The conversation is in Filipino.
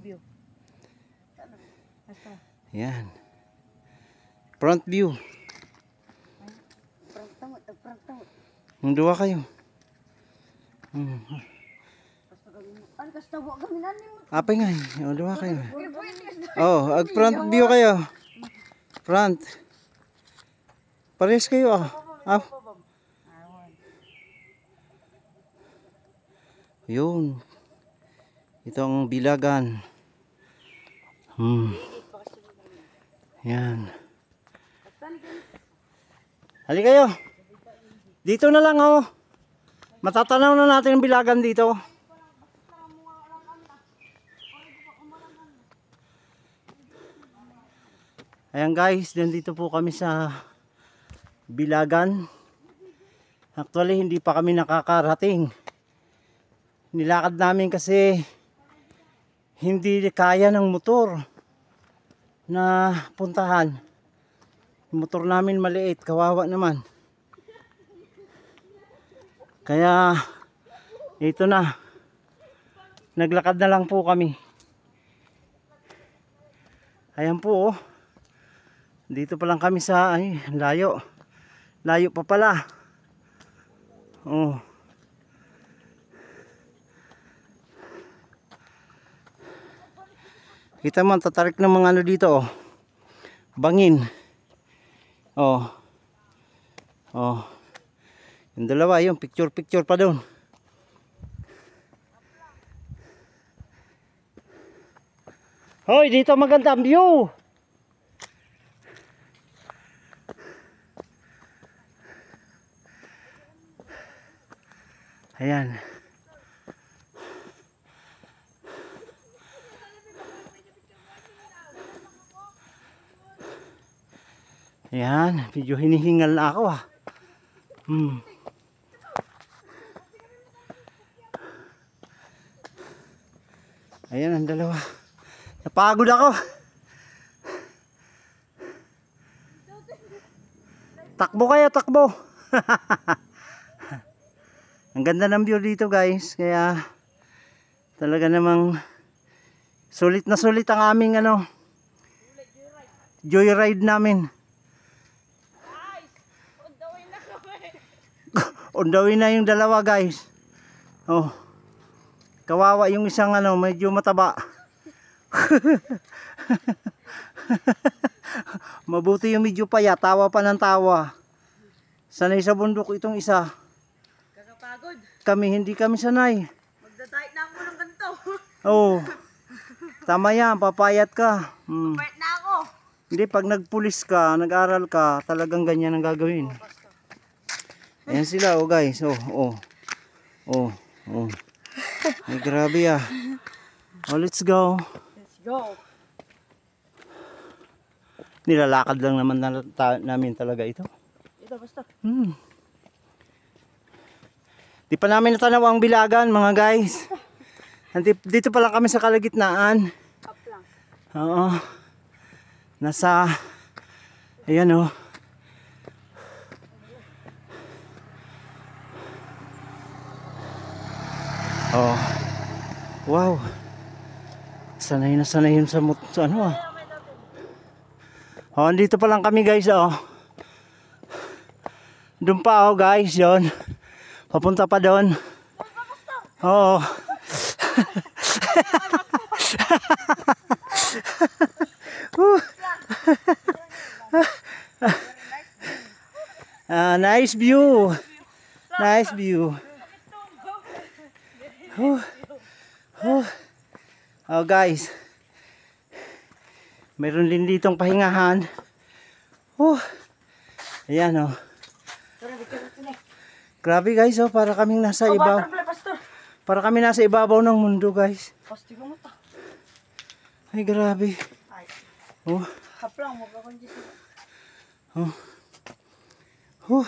view. Asa? Yan. Front view. Front tawad. Yung duwa kayo. Ano kas tawo gaminan nimo? Apay nga. Yung duwa kayo. Oh, ag front view kayo. Front. Pares kayo ah. Ah. Yun. Ito ang bilagan. Yan. Hali kayo. Dito na lang oh. Matatanaw na natin ang bilagan dito. Ayan guys, dito po kami sa bilagan. Actually, hindi pa kami nakakarating. Nilakad namin kasi hindi kaya ng motor na puntahan. Yung motor namin maliit, kawawa naman. Kaya ito na. Naglakad na lang po kami. Ayan po oh. Dito pa lang kami sa layo. Layo pa pala. Oh. Kita mo tatarik ng mga ano dito oh. Bangin. Oh. Oh. Yung dalawa yung picture pa doon. Hoy, dito maganda ang view. Ayan. Ayan, medyo hinihingal na ako ah. Ayan ang dalawa. Napagod ako. Takbo kayo, takbo. Ang ganda ng view dito guys. Kaya talaga namang sulit na sulit ang aming joyride namin. On the way na yung dalawa guys. Oh. Kawawa yung isang medyo mataba. Mabuti yung medyo paya, tawa pa ng tawa. Sanay sa bundok itong isa. Kakapagod. Hindi kami sanay. Magda-diet na ako ng ganito. Oh. Tama yan, papayat ka. Papayat na ako. Hindi, pag nagpulis ka, nag-aral ka, talagang ganyan ang gagawin. Ayan sila, oh guys. Oh. Ay, grabe ah. Oh, let's go. Let's go. Nilalakad lang naman namin talaga ito. Ito, basta. Di pa namin natanaw ang bilagan, mga guys. Dito pa lang kami sa kalagitnaan. Up lang. Oo. Nasa, ayan oh. Oh. Wow. Sanay na sanay yun sa ano ah. Oh, dito pa lang kami guys oh. Doon pa oh guys, yon. Papunta pa doon. Oo. Nice view. Nice view. Oh guys. Meron din ditong pahingahan. Ayan oh. Grabe guys oh, para kaming nasa ibabaw. Para kami nasa ibabaw ng mundo guys. Ay grabe. Oh. Haplang mo ka kundi. Oh.